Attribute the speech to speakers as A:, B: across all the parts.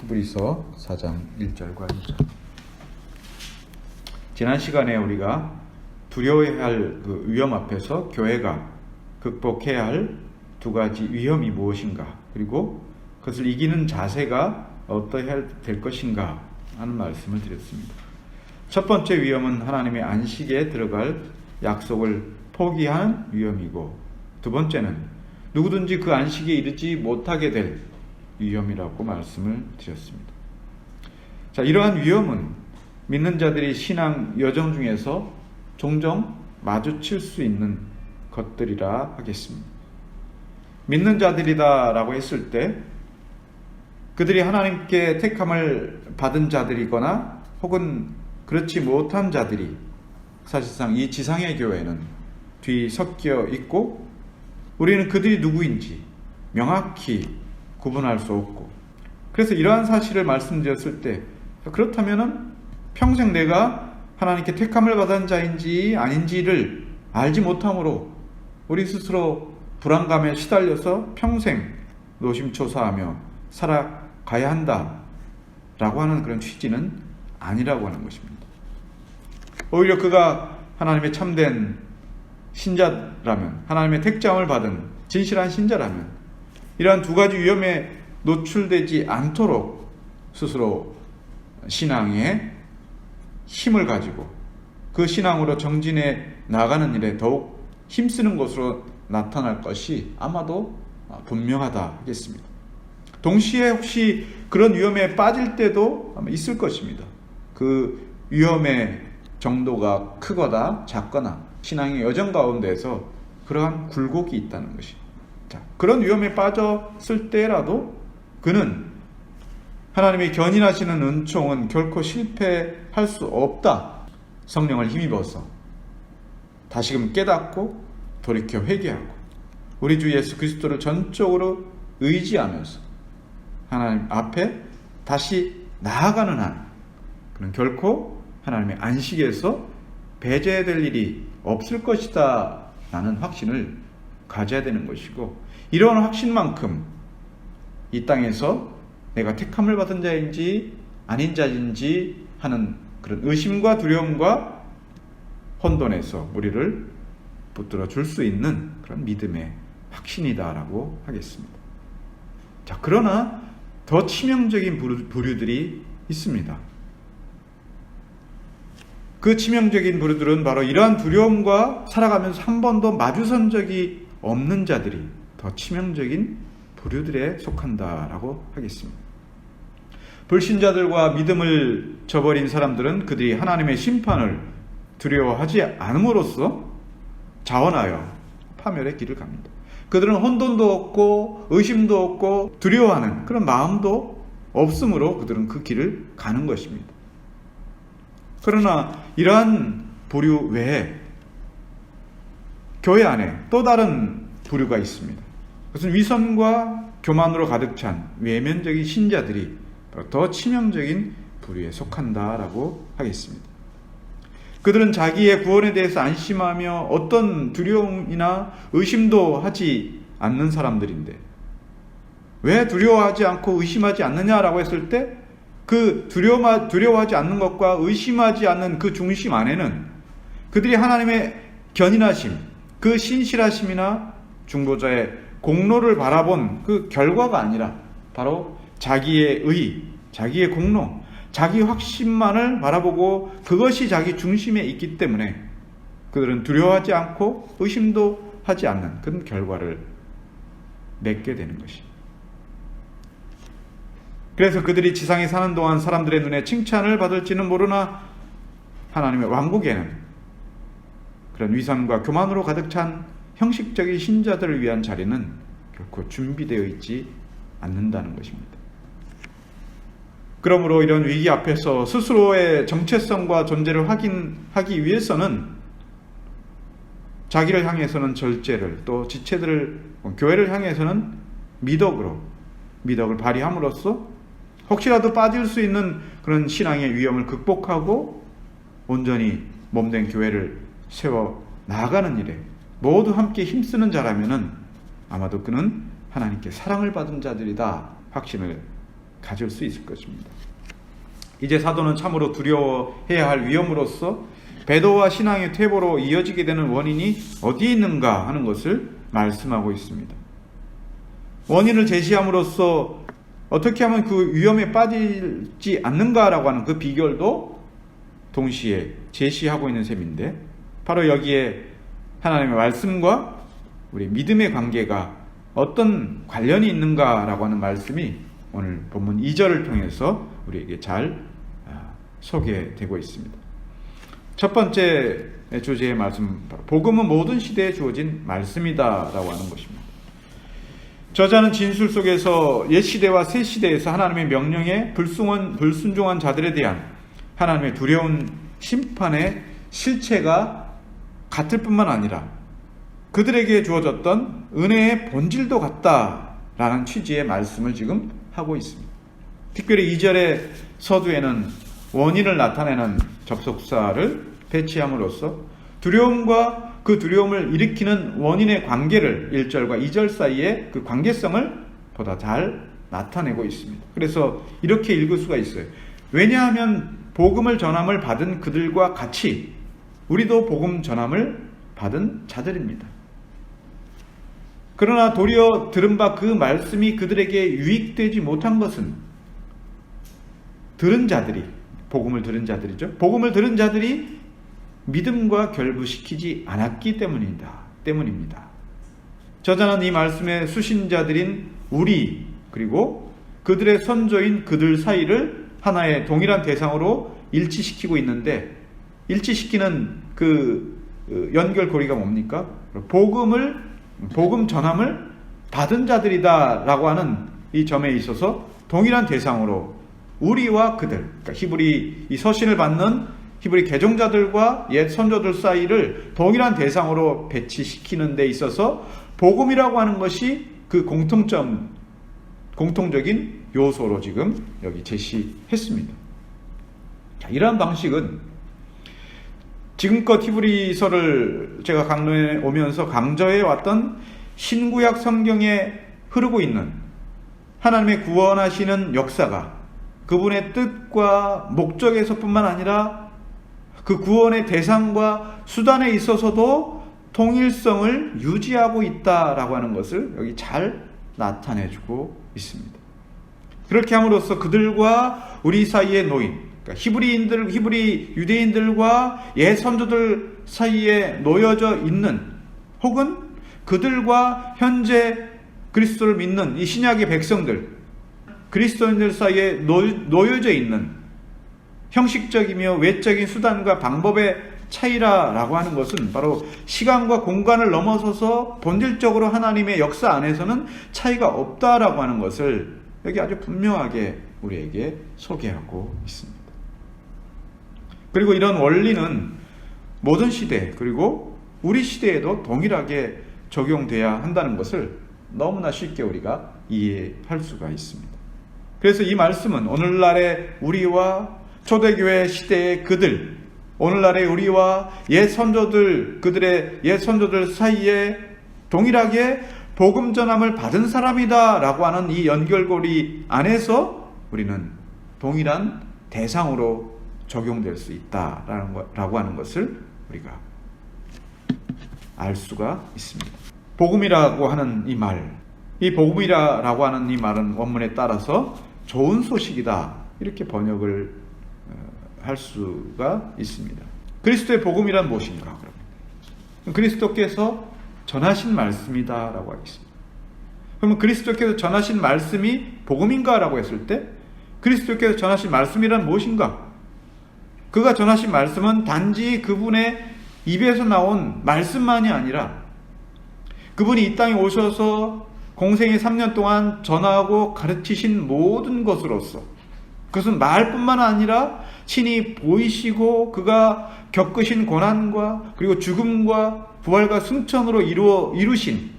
A: 히브리서 4장 1절과 2절. 지난 시간에 우리가 두려워해야 할 그 위험 앞에서 교회가 극복해야 할 두 가지 위험이 무엇인가, 그리고 그것을 이기는 자세가 어떠해야 될 것인가 하는 말씀을 드렸습니다. 첫 번째 위험은 하나님의 안식에 들어갈 약속을 포기한 위험이고, 두 번째는 누구든지 그 안식에 이르지 못하게 될 위험이라고 말씀을 드렸습니다. 자, 이러한 위험은 믿는 자들이 신앙 여정 중에서 종종 마주칠 수 있는 것들이라 하겠습니다. 믿는 자들이다 라고 했을 때 그들이 하나님께 택함을 받은 자들이거나 혹은 그렇지 못한 자들이 사실상 이 지상의 교회는 뒤섞여 있고, 우리는 그들이 누구인지 명확히 구분할 수 없고, 그래서 이러한 사실을 말씀드렸을 때, 그렇다면 평생 내가 하나님께 택함을 받은 자인지 아닌지를 알지 못함으로 우리 스스로 불안감에 시달려서 평생 노심초사하며 살아가야 한다라고 하는 그런 취지는 아니라고 하는 것입니다. 오히려 그가 하나님의 참된 신자라면, 하나님의 택장을 받은 진실한 신자라면 이러한 두 가지 위험에 노출되지 않도록 스스로 신앙에 힘을 가지고 그 신앙으로 정진해 나가는 일에 더욱 힘쓰는 것으로 나타날 것이 아마도 분명하다 하겠습니다. 동시에 혹시 그런 위험에 빠질 때도 아마 있을 것입니다. 그 위험의 정도가 크거나 작거나 신앙의 여정 가운데서 그러한 굴곡이 있다는 것이. 자, 그런 위험에 빠졌을 때라도 그는 하나님의 견인하시는 은총은 결코 실패할 수 없다. 성령을 힘입어서 다시금 깨닫고 돌이켜 회개하고 우리 주 예수 그리스도를 전적으로 의지하면서 하나님 앞에 다시 나아가는 한 그는 결코 하나님의 안식에서 배제될 일이 없을 것이다 라는 확신을 가져야 되는 것이고, 이러한 확신만큼 이 땅에서 내가 택함을 받은 자인지 아닌 자인지 하는 그런 의심과 두려움과 혼돈에서 우리를 붙들어 줄 수 있는 그런 믿음의 확신이다라고 하겠습니다. 자, 그러나 더 치명적인 부류들이 있습니다. 그 치명적인 부류들은 바로 이러한 두려움과 살아가면서 한 번도 마주선 적이 없는 자들이 더 치명적인 부류들에 속한다라고 하겠습니다. 불신자들과 믿음을 저버린 사람들은 그들이 하나님의 심판을 두려워하지 않음으로써 자원하여 파멸의 길을 갑니다. 그들은 혼돈도 없고 의심도 없고 두려워하는 그런 마음도 없으므로 그들은 그 길을 가는 것입니다. 그러나 이러한 부류 외에 교회 안에 또 다른 부류가 있습니다. 그것은 위선과 교만으로 가득 찬 외면적인 신자들이 더 치명적인 부류에 속한다라고 하겠습니다. 그들은 자기의 구원에 대해서 안심하며 어떤 두려움이나 의심도 하지 않는 사람들인데, 왜 두려워하지 않고 의심하지 않느냐라고 했을 때 그 두려워하지 않는 것과 의심하지 않는 그 중심 안에는 그들이 하나님의 견인하심, 그 신실하심이나 중보자의 공로를 바라본 그 결과가 아니라 바로 자기의 의, 자기의 공로, 자기 확신만을 바라보고 그것이 자기 중심에 있기 때문에 그들은 두려워하지 않고 의심도 하지 않는 그런 결과를 맺게 되는 것입니다. 그래서 그들이 지상에 사는 동안 사람들의 눈에 칭찬을 받을지는 모르나 하나님의 왕국에는 그런 위선과 교만으로 가득 찬 형식적인 신자들을 위한 자리는 결코 준비되어 있지 않는다는 것입니다. 그러므로 이런 위기 앞에서 스스로의 정체성과 존재를 확인하기 위해서는 자기를 향해서는 절제를, 또 지체들을, 교회를 향해서는 미덕을 발휘함으로써 혹시라도 빠질 수 있는 그런 신앙의 위험을 극복하고 온전히 몸된 교회를 세워 나아가는 일에 모두 함께 힘쓰는 자라면은 아마도 그는 하나님께 사랑을 받은 자들이다 확신을 가질 수 있을 것입니다. 이제 사도는 참으로 두려워해야 할 위험으로서 배도와 신앙의 퇴보로 이어지게 되는 원인이 어디에 있는가 하는 것을 말씀하고 있습니다. 원인을 제시함으로써 어떻게 하면 그 위험에 빠지지 않는가라고 하는 그 비결도 동시에 제시하고 있는 셈인데, 바로 여기에 하나님의 말씀과 우리 믿음의 관계가 어떤 관련이 있는가라고 하는 말씀이 오늘 본문 2절을 통해서 우리에게 잘 소개되고 있습니다. 첫 번째 주제의 말씀, 복음은 모든 시대에 주어진 말씀이다라고 하는 것입니다. 저자는 진술 속에서 옛 시대와 새 시대에서 하나님의 명령에 불순종한 자들에 대한 하나님의 두려운 심판의 실체가 같을 뿐만 아니라 그들에게 주어졌던 은혜의 본질도 같다라는 취지의 말씀을 지금 하고 있습니다. 특별히 2절의 서두에는 원인을 나타내는 접속사를 배치함으로써 두려움과 그 두려움을 일으키는 원인의 관계를 1절과 2절 사이의 그 관계성을 보다 잘 나타내고 있습니다. 그래서 이렇게 읽을 수가 있어요. 왜냐하면 복음을 전함을 받은 그들과 같이 우리도 복음 전함을 받은 자들입니다. 그러나 도리어 들은 바 그 말씀이 그들에게 유익되지 못한 것은 들은 자들이, 복음을 들은 자들이죠. 복음을 들은 자들이 믿음과 결부시키지 않았기 때문입니다. 저자는 이 말씀의 수신자들인 우리, 그리고 그들의 선조인 그들 사이를 하나의 동일한 대상으로 일치시키고 있는데, 일치시키는 그 연결고리가 뭡니까? 복음 전함을 받은 자들이다라고 하는 이 점에 있어서 동일한 대상으로 우리와 그들, 그러니까 히브리 이 서신을 받는 히브리 개종자들과 옛 선조들 사이를 동일한 대상으로 배치시키는 데 있어서 복음이라고 하는 것이 그 공통적인 요소로 지금 여기 제시했습니다. 자, 이러한 방식은 지금껏 히브리서를 제가 강론에 오면서 강조해 왔던 신구약 성경에 흐르고 있는 하나님의 구원하시는 역사가 그분의 뜻과 목적에서뿐만 아니라 그 구원의 대상과 수단에 있어서도 통일성을 유지하고 있다라고 하는 것을 여기 잘 나타내주고 있습니다. 그렇게 함으로써 그들과 우리 사이의 노인, 그러니까 히브리 유대인들과 옛 선조들 사이에 놓여져 있는, 혹은 그들과 현재 그리스도를 믿는 이 신약의 백성들, 그리스도인들 사이에 놓여져 있는 형식적이며 외적인 수단과 방법의 차이라고 하는 것은 바로 시간과 공간을 넘어서서 본질적으로 하나님의 역사 안에서는 차이가 없다라고 하는 것을 여기 아주 분명하게 우리에게 소개하고 있습니다. 그리고 이런 원리는 모든 시대, 그리고 우리 시대에도 동일하게 적용돼야 한다는 것을 너무나 쉽게 우리가 이해할 수가 있습니다. 그래서 이 말씀은 오늘날의 우리와 초대교회 시대의 그들, 오늘날의 우리와 옛 선조들, 그들의 옛 선조들 사이에 동일하게 복음 전함을 받은 사람이다 라고 하는 이 연결고리 안에서 우리는 동일한 대상으로 적용될 수 있다라고 하는 것을 우리가 알 수가 있습니다. 복음이라고 하는 이 말, 이 복음이라고 하는 이 말은 원문에 따라서 좋은 소식이다 이렇게 번역을 할 수가 있습니다. 그리스도의 복음이란 무엇인가? 그러면 그리스도께서 전하신 말씀이다라고 하겠습니다. 그러면 그리스도께서 전하신 말씀이 복음인가라고 했을 때 그리스도께서 전하신 말씀이란 무엇인가? 그가 전하신 말씀은 단지 그분의 입에서 나온 말씀만이 아니라 그분이 이 땅에 오셔서 공생의 3년 동안 전하고 가르치신 모든 것으로서, 그것은 말뿐만 아니라 친히 보이시고 그가 겪으신 고난과 그리고 죽음과 부활과 승천으로 이루신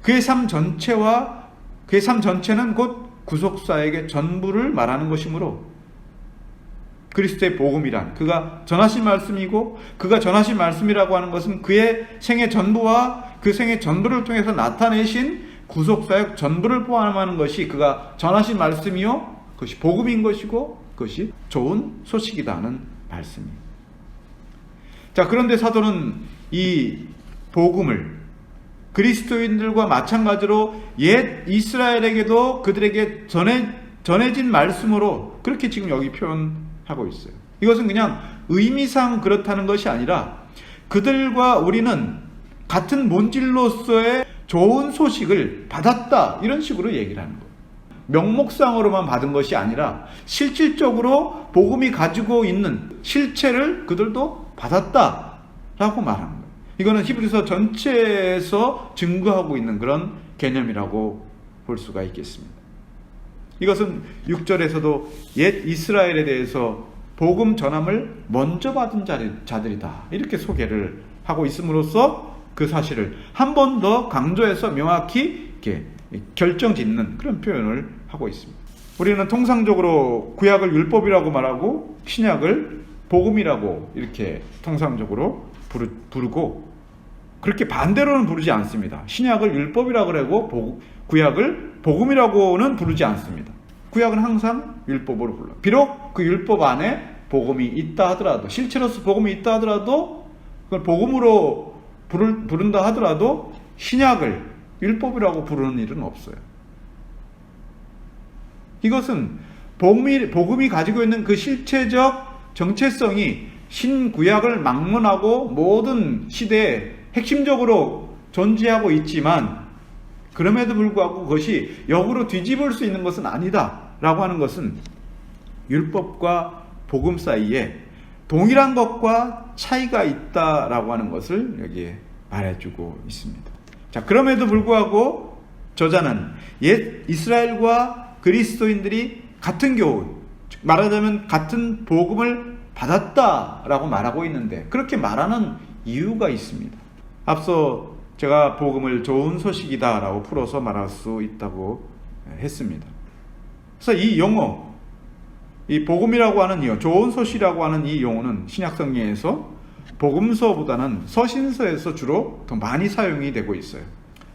A: 그의 삶 전체와 그의 삶 전체는 곧 구속사에게 전부를 말하는 것이므로 그리스도의 복음이란 그가 전하신 말씀이고, 그가 전하신 말씀이라고 하는 것은 그의 생애 전부와 그 생애 전부를 통해서 나타내신 구속사역 전부를 포함하는 것이 그가 전하신 말씀이요, 그것이 복음인 것이고 그것이 좋은 소식이다는 말씀이에요. 자, 그런데 사도는 이 복음을 그리스도인들과 마찬가지로 옛 이스라엘에게도 그들에게 전해진 말씀으로 그렇게 지금 여기 표현하고 있어요. 이것은 그냥 의미상 그렇다는 것이 아니라 그들과 우리는 같은 본질로서의 좋은 소식을 받았다, 이런 식으로 얘기를 하는 거예요. 명목상으로만 받은 것이 아니라 실질적으로 복음이 가지고 있는 실체를 그들도 받았다라고 말하는 거예요. 이거는 히브리서 전체에서 증거하고 있는 그런 개념이라고 볼 수가 있겠습니다. 이것은 6절에서도 옛 이스라엘에 대해서 복음 전함을 먼저 받은 자들이다, 이렇게 소개를 하고 있음으로써 그 사실을 한 번 더 강조해서 명확히 이렇게 결정짓는 그런 표현을 하고 있습니다. 우리는 통상적으로 구약을 율법이라고 말하고 신약을 복음이라고 이렇게 통상적으로 부르고, 그렇게 반대로는 부르지 않습니다. 신약을 율법이라고 그러고 구약을 복음이라고는 부르지 않습니다. 구약은 항상 율법으로 불러요. 비록 그 율법 안에 복음이 있다 하더라도, 실체로서 복음이 있다 하더라도, 그걸 복음으로 부른다 하더라도 신약을 율법이라고 부르는 일은 없어요. 이것은 복음이 가지고 있는 그 실체적 정체성이 신구약을 막론하고 모든 시대에 핵심적으로 존재하고 있지만, 그럼에도 불구하고 그것이 역으로 뒤집을 수 있는 것은 아니다 라고 하는 것은 율법과 복음 사이에 동일한 것과 차이가 있다라고 하는 것을 여기에 말해주고 있습니다. 자, 그럼에도 불구하고 저자는 옛 이스라엘과 그리스도인들이 같은 교훈, 즉 말하자면 같은 복음을 받았다라고 말하고 있는데, 그렇게 말하는 이유가 있습니다. 앞서 제가 복음을 좋은 소식이다라고 풀어서 말할 수 있다고 했습니다. 그래서 이 용어, 이 복음이라고 하는 이 좋은 소식이라고 하는 이 용어는 신약성경에서 복음서보다는 서신서에서 주로 더 많이 사용이 되고 있어요.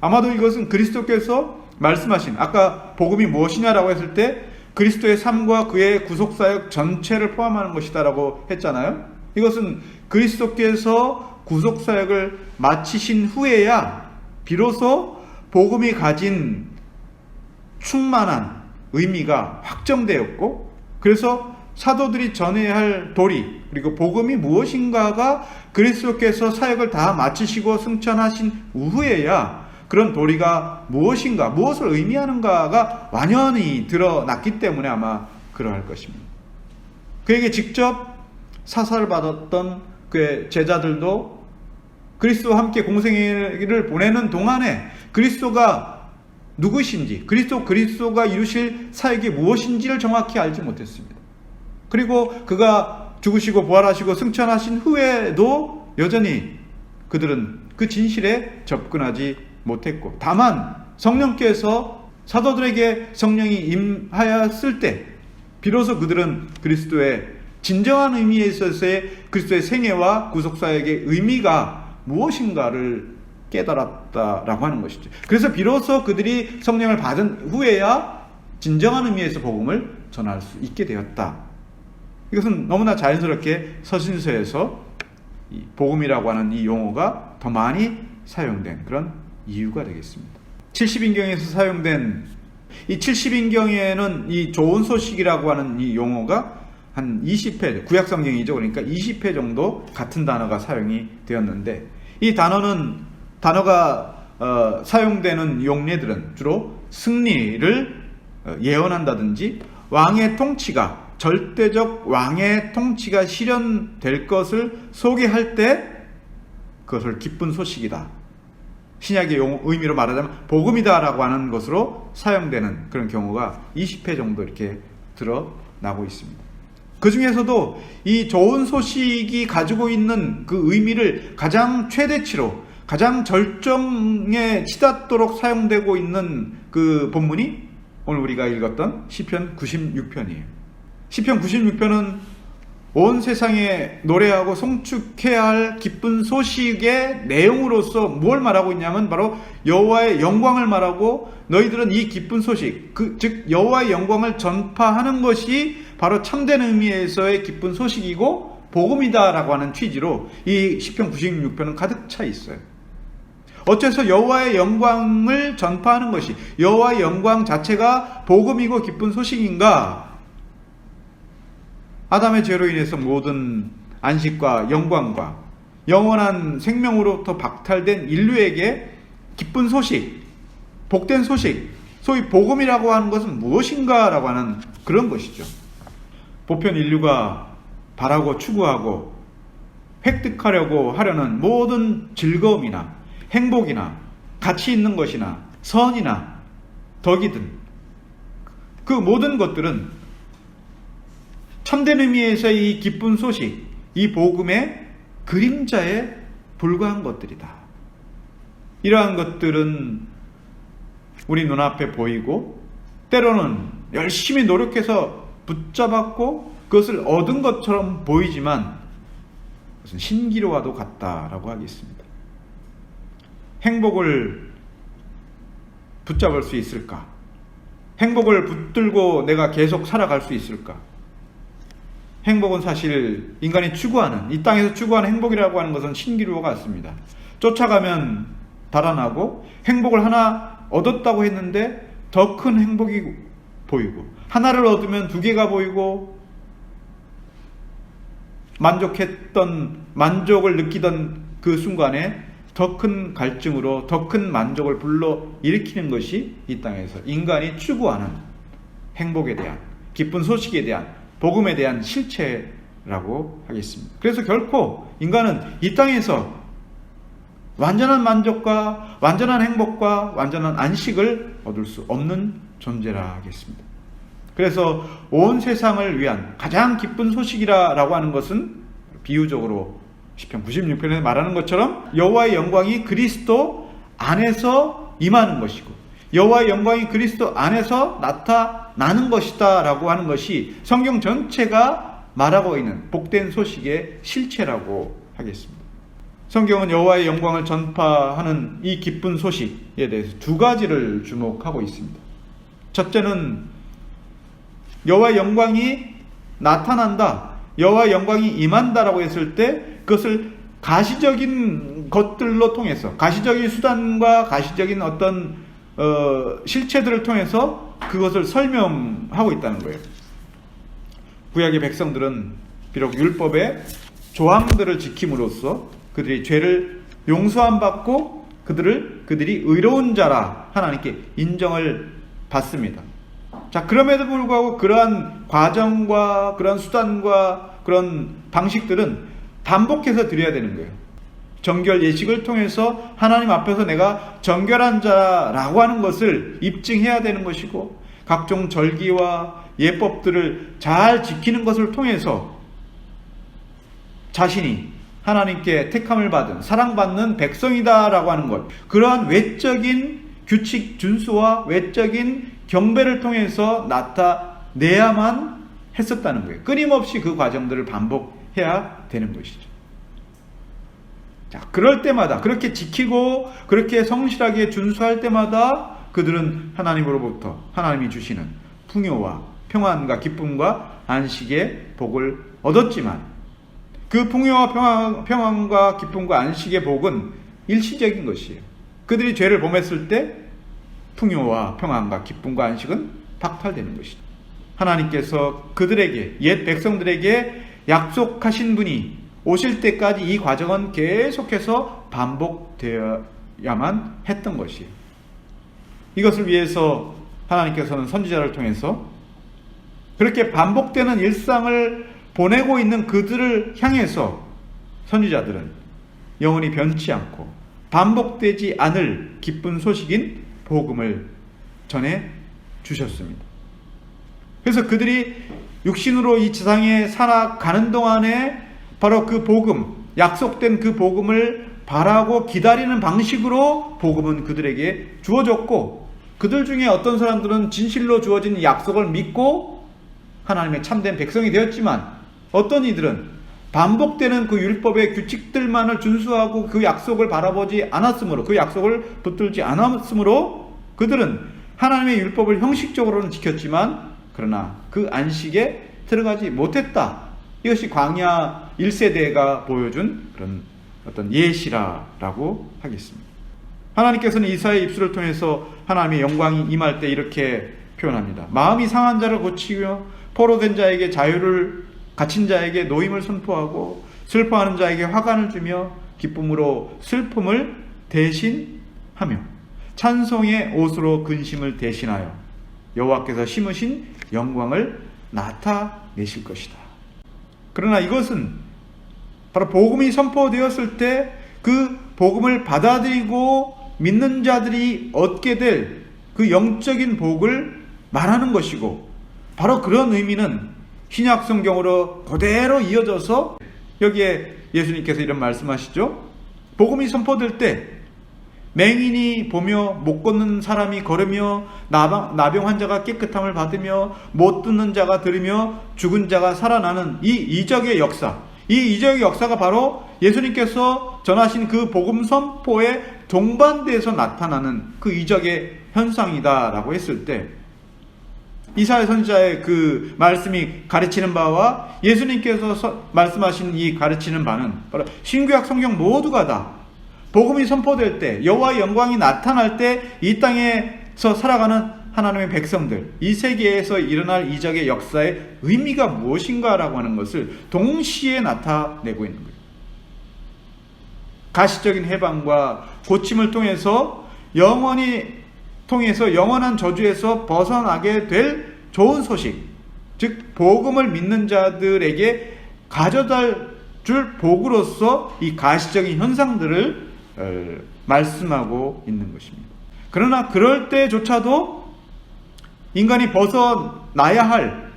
A: 아마도 이것은 그리스도께서 말씀하신, 아까 복음이 무엇이냐라고 했을 때 그리스도의 삶과 그의 구속사역 전체를 포함하는 것이다라고 했잖아요. 이것은 그리스도께서 구속사역을 마치신 후에야 비로소 복음이 가진 충만한 의미가 확정되었고, 그래서 사도들이 전해야 할 도리, 그리고 복음이 무엇인가가 그리스도께서 사역을 다 마치시고 승천하신 후에야 그런 도리가 무엇인가, 무엇을 의미하는가가 완연히 드러났기 때문에 아마 그러할 것입니다. 그에게 직접 사사를 받았던 그의 제자들도 그리스도와 함께 공생애를 보내는 동안에 그리스도가 누구신지, 그리스도가 이루실 사역이 무엇인지를 정확히 알지 못했습니다. 그리고 그가 죽으시고 부활하시고 승천하신 후에도 여전히 그들은 그 진실에 접근하지 못했고, 다만 성령께서 사도들에게 성령이 임하였을 때 비로소 그들은 그리스도의 진정한 의미에 있어서의 그리스도의 생애와 구속사역의 의미가 무엇인가를 깨달았다라고 하는 것이죠. 그래서 비로소 그들이 성령을 받은 후에야 진정한 의미에서 복음을 전할 수 있게 되었다. 이것은 너무나 자연스럽게 서신서에서 이 복음이라고 하는 이 용어가 더 많이 사용된 그런 이유가 되겠습니다. 70인경에서 사용된 이 70인경에는 이 좋은 소식이라고 하는 이 용어가 한 20회, 구약성경이죠. 그러니까 20회 정도 같은 단어가 사용이 되었는데, 이 단어가 사용되는 용례들은 주로 승리를 예언한다든지 왕의 통치가, 절대적 왕의 통치가 실현될 것을 소개할 때 그것을 기쁜 소식이다, 신약의 의미로 말하자면 복음이다라고 하는 것으로 사용되는 그런 경우가 20회 정도 이렇게 드러나고 있습니다. 그 중에서도 이 좋은 소식이 가지고 있는 그 의미를 가장 최대치로, 가장 절정에 치닫도록 사용되고 있는 그 본문이 오늘 우리가 읽었던 시편 96편이에요. 시편 96편은 온 세상에 노래하고 송축해야 할 기쁜 소식의 내용으로서 뭘 말하고 있냐면 바로 여호와의 영광을 말하고, 너희들은 이 기쁜 소식, 즉 여호와의 영광을 전파하는 것이 바로 참된 의미에서의 기쁜 소식이고 복음이다라고 하는 취지로 이 시편 96편은 가득 차 있어요. 어째서 여호와의 영광을 전파하는 것이, 여호와의 영광 자체가 복음이고 기쁜 소식인가? 아담의 죄로 인해서 모든 안식과 영광과 영원한 생명으로부터 박탈된 인류에게 기쁜 소식, 복된 소식, 소위 복음이라고 하는 것은 무엇인가 라고 하는 그런 것이죠. 보편 인류가 바라고 추구하고 획득하려고 하려는 모든 즐거움이나 행복이나 가치 있는 것이나 선이나 덕이든 그 모든 것들은 참된 의미에서의 이 기쁜 소식, 이 복음의 그림자에 불과한 것들이다. 이러한 것들은 우리 눈앞에 보이고 때로는 열심히 노력해서 붙잡았고 그것을 얻은 것처럼 보이지만 그것은 신기루와도 같다라고 하겠습니다. 행복을 붙잡을 수 있을까? 행복을 붙들고 내가 계속 살아갈 수 있을까? 행복은 사실 인간이 추구하는, 이 땅에서 추구하는 행복이라고 하는 것은 신기루와 같습니다. 쫓아가면 달아나고 행복을 하나 얻었다고 했는데 더 큰 행복이 보이고, 하나를 얻으면 두 개가 보이고, 만족을 느끼던 그 순간에 더 큰 갈증으로 더 큰 만족을 불러 일으키는 것이 이 땅에서 인간이 추구하는 행복에 대한, 기쁜 소식에 대한, 복음에 대한 실체라고 하겠습니다. 그래서 결코 인간은 이 땅에서 완전한 만족과 완전한 행복과 완전한 안식을 얻을 수 없는 존재라 하겠습니다. 그래서 온 세상을 위한 가장 기쁜 소식이라고 하는 것은 비유적으로 시편 96편에 말하는 것처럼 여호와의 영광이 그리스도 안에서 임하는 것이고 여호와의 영광이 그리스도 안에서 나타나는 것이다 라고 하는 것이 성경 전체가 말하고 있는 복된 소식의 실체라고 하겠습니다. 성경은 여호와의 영광을 전파하는 이 기쁜 소식에 대해서 두 가지를 주목하고 있습니다. 첫째는 여호와의 영광이 나타난다, 여호와의 영광이 임한다라고 했을 때 그것을 가시적인 것들로 통해서, 가시적인 수단과 가시적인 어떤 실체들을 통해서 그것을 설명하고 있다는 거예요. 구약의 백성들은 비록 율법의 조항들을 지킴으로써 그들이 죄를 용서함 받고 그들이 의로운 자라 하나님께 인정을 받습니다. 자, 그럼에도 불구하고 그러한 과정과 그러한 수단과 그런 방식들은 반복해서 드려야 되는 거예요. 정결 예식을 통해서 하나님 앞에서 내가 정결한 자라고 하는 것을 입증해야 되는 것이고, 각종 절기와 예법들을 잘 지키는 것을 통해서 자신이 하나님께 택함을 받은 사랑받는 백성이다라고 하는 것, 그러한 외적인 규칙 준수와 외적인 경배를 통해서 나타내야만 했었다는 거예요. 끊임없이 그 과정들을 반복해야 되는 것이죠. 자, 그럴 때마다 그렇게 지키고 그렇게 성실하게 준수할 때마다 그들은 하나님으로부터 하나님이 주시는 풍요와 평안과 기쁨과 안식의 복을 얻었지만, 그 풍요와 평안과 기쁨과 안식의 복은 일시적인 것이에요. 그들이 죄를 범했을 때 풍요와 평안과 기쁨과 안식은 박탈되는 것이죠. 하나님께서 그들에게, 옛 백성들에게 약속하신 분이 오실 때까지 이 과정은 계속해서 반복되어야만 했던 것이에요. 이것을 위해서 하나님께서는 선지자를 통해서 그렇게 반복되는 일상을 보내고 있는 그들을 향해서 선지자들은 영원히 변치 않고 반복되지 않을 기쁜 소식인 복음을 전해 주셨습니다. 그래서 그들이 육신으로 이 지상에 살아가는 동안에 바로 그 복음, 약속된 그 복음을 바라고 기다리는 방식으로 복음은 그들에게 주어졌고, 그들 중에 어떤 사람들은 진실로 주어진 약속을 믿고 하나님의 참된 백성이 되었지만, 어떤 이들은 반복되는 그 율법의 규칙들만을 준수하고 그 약속을 바라보지 않았으므로, 그 약속을 붙들지 않았으므로 그들은 하나님의 율법을 형식적으로는 지켰지만 그러나 그 안식에 들어가지 못했다. 이것이 광야 1세대가 보여준 그런 어떤 예시라고 하겠습니다. 하나님께서는 이사야의 입술을 통해서 하나님의 영광이 임할 때 이렇게 표현합니다. 마음이 상한 자를 고치며 포로된 자에게 자유를, 갇힌 자에게 노임을 선포하고 슬퍼하는 자에게 화관을 주며 기쁨으로 슬픔을 대신하며 찬송의 옷으로 근심을 대신하여 여호와께서 심으신 영광을 나타내실 것이다. 그러나 이것은 바로 복음이 선포되었을 때 그 복음을 받아들이고 믿는 자들이 얻게 될 그 영적인 복을 말하는 것이고, 바로 그런 의미는 신약 성경으로 그대로 이어져서 여기에 예수님께서 이런 말씀하시죠. 복음이 선포될 때 맹인이 보며 못 걷는 사람이 걸으며 나병 환자가 깨끗함을 받으며 못 듣는 자가 들으며 죽은 자가 살아나는 이 이적의 역사, 이 이적의 역사가 바로 예수님께서 전하신 그 복음 선포의 동반대에서 나타나는 그 이적의 현상이다라고 했을 때, 이사야 선지자의 그 말씀이 가르치는 바와 예수님께서 말씀하신 이 가르치는 바는 바로 신구약 성경 모두가 다 복음이 선포될 때, 여호와의 영광이 나타날 때 이 땅에서 살아가는 하나님의 백성들, 이 세계에서 일어날 이적의 역사의 의미가 무엇인가라고 하는 것을 동시에 나타내고 있는 거예요. 가시적인 해방과 고침을 통해서 영원한 저주에서 벗어나게 될 좋은 소식, 즉 복음을 믿는 자들에게 가져다 줄 복으로서 이 가시적인 현상들을 말씀하고 있는 것입니다. 그러나 그럴 때조차도 인간이 벗어나야 할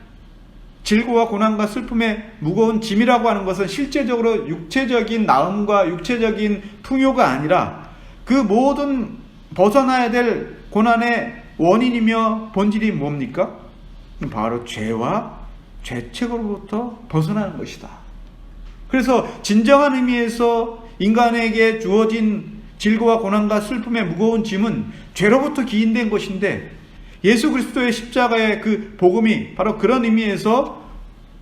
A: 질고와 고난과 슬픔의 무거운 짐이라고 하는 것은 실제적으로 육체적인 나음과 육체적인 풍요가 아니라 그 모든 벗어나야 될 고난의 원인이며 본질이 뭡니까? 바로 죄와 죄책으로부터 벗어나는 것이다. 그래서 진정한 의미에서 인간에게 주어진 질고와 고난과 슬픔의 무거운 짐은 죄로부터 기인된 것인데, 예수 그리스도의 십자가의 그 복음이 바로 그런 의미에서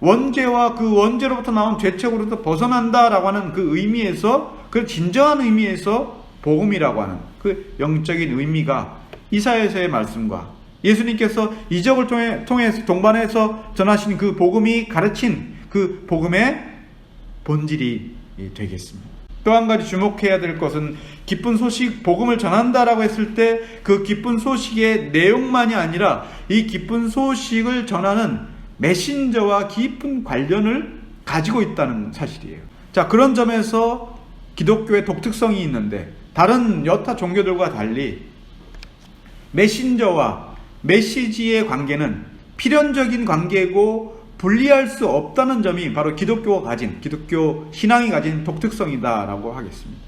A: 원죄와 그 원죄로부터 나온 죄책으로부터 벗어난다라고 하는 그 의미에서, 그 진정한 의미에서 복음이라고 하는 그 영적인 의미가 이사야서의 말씀과 예수님께서 이적을 통해서 동반해서 전하신 그 복음이 가르친 그 복음의 본질이 되겠습니다. 또 한 가지 주목해야 될 것은 기쁜 소식, 복음을 전한다라고 했을 때 그 기쁜 소식의 내용만이 아니라 이 기쁜 소식을 전하는 메신저와 깊은 관련을 가지고 있다는 사실이에요. 자, 그런 점에서 기독교의 독특성이 있는데, 다른 여타 종교들과 달리 메신저와 메시지의 관계는 필연적인 관계고 분리할 수 없다는 점이 바로 기독교 신앙이 가진 독특성이다라고 하겠습니다.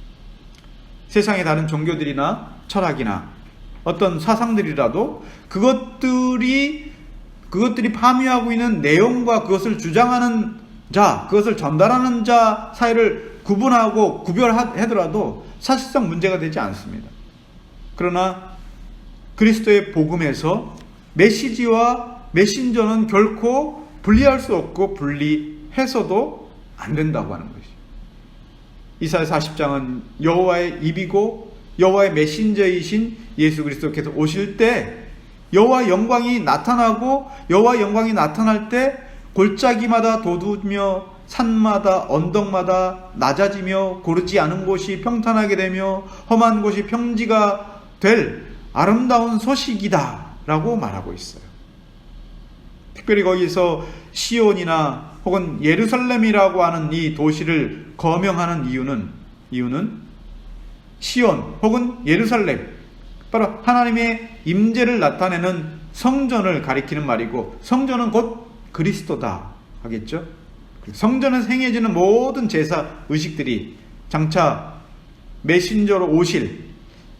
A: 세상의 다른 종교들이나 철학이나 어떤 사상들이라도 그것들이 파묘하고 있는 내용과 그것을 주장하는 자, 그것을 전달하는 자 사이를 구분하고 구별하더라도 사실상 문제가 되지 않습니다. 그러나 그리스도의 복음에서 메시지와 메신저는 결코 분리할 수 없고 분리해서도 안 된다고 하는 것이죠. 이사야 40장은 여호와의 입이고 여호와의 메신저이신 예수 그리스도께서 오실 때 여호와의 영광이 나타나고, 여호와의 영광이 나타날 때 골짜기마다 돋우며 산마다 언덕마다 낮아지며 고르지 않은 곳이 평탄하게 되며 험한 곳이 평지가 될 아름다운 소식이다 라고 말하고 있어요. 특별히 거기서 시온이나 혹은 예루살렘이라고 하는 이 도시를 거명하는 이유는 시온 혹은 예루살렘, 바로 하나님의 임재를 나타내는 성전을 가리키는 말이고, 성전은 곧 그리스도다 하겠죠. 성전에서 행해지는 모든 제사 의식들이 장차 메신저로 오실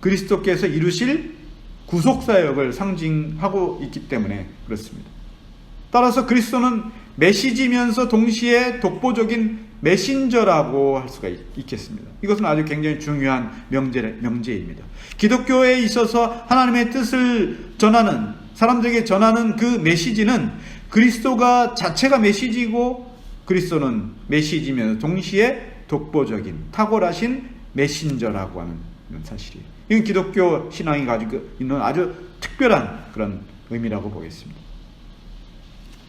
A: 그리스도께서 이루실 구속사역을 상징하고 있기 때문에 그렇습니다. 따라서 그리스도는 메시지면서 동시에 독보적인 메신저라고 할 수가 있겠습니다. 이것은 아주 굉장히 중요한 명제입니다. 기독교에 있어서 하나님의 뜻을 전하는, 사람들에게 전하는 그 메시지는 그리스도가 자체가 메시지고 그리스도는 메시지면서 동시에 독보적인 탁월하신 메신저라고 하는 사실이에요. 이건 기독교 신앙이 가지고 있는 아주 특별한 그런 의미라고 보겠습니다.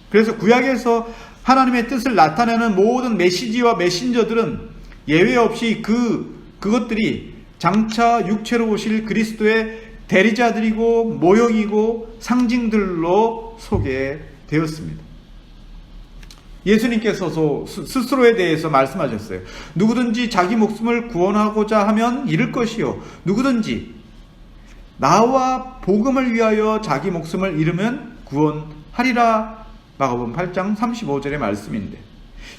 A: 그래서 구약에서 하나님의 뜻을 나타내는 모든 메시지와 메신저들은 예외 없이 그것들이 장차 육체로 오실 그리스도의 대리자들이고 모형이고 상징들로 소개되었습니다. 예수님께서도 스스로에 대해서 말씀하셨어요. 누구든지 자기 목숨을 구원하고자 하면 잃을 것이요, 누구든지 나와 복음을 위하여 자기 목숨을 잃으면 구원하리라. 마가복음 8장 35절의 말씀인데,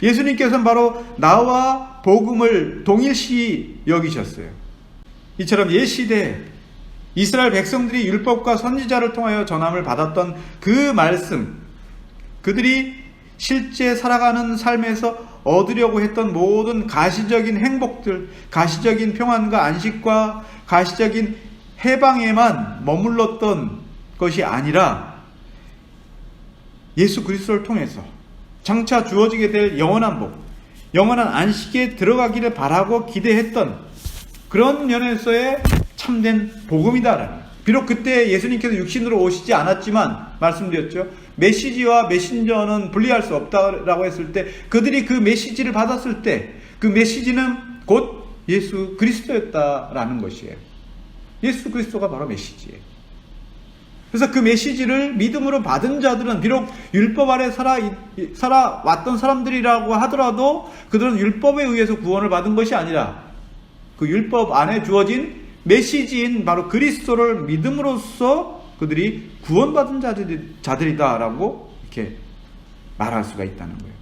A: 예수님께서는 바로 나와 복음을 동일시 여기셨어요. 이처럼 옛시대에 이스라엘 백성들이 율법과 선지자를 통하여 전함을 받았던 그 말씀, 그들이 실제 살아가는 삶에서 얻으려고 했던 모든 가시적인 행복들, 가시적인 평안과 안식과 가시적인 해방에만 머물렀던 것이 아니라 예수 그리스도를 통해서 장차 주어지게 될 영원한 복, 영원한 안식에 들어가기를 바라고 기대했던 그런 면에서의 참된 복음이다라는, 비록 그때 예수님께서 육신으로 오시지 않았지만 말씀드렸죠. 메시지와 메신저는 분리할 수 없다라고 했을 때, 그들이 그 메시지를 받았을 때 그 메시지는 곧 예수 그리스도였다라는 것이에요. 예수 그리스도가 바로 메시지예요. 그래서 그 메시지를 믿음으로 받은 자들은 비록 율법 아래 살아왔던 사람들이라고 하더라도 그들은 율법에 의해서 구원을 받은 것이 아니라 그 율법 안에 주어진 메시지인 바로 그리스도를 믿음으로써 그들이 구원받은 자들이다라고 이렇게 말할 수가 있다는 거예요.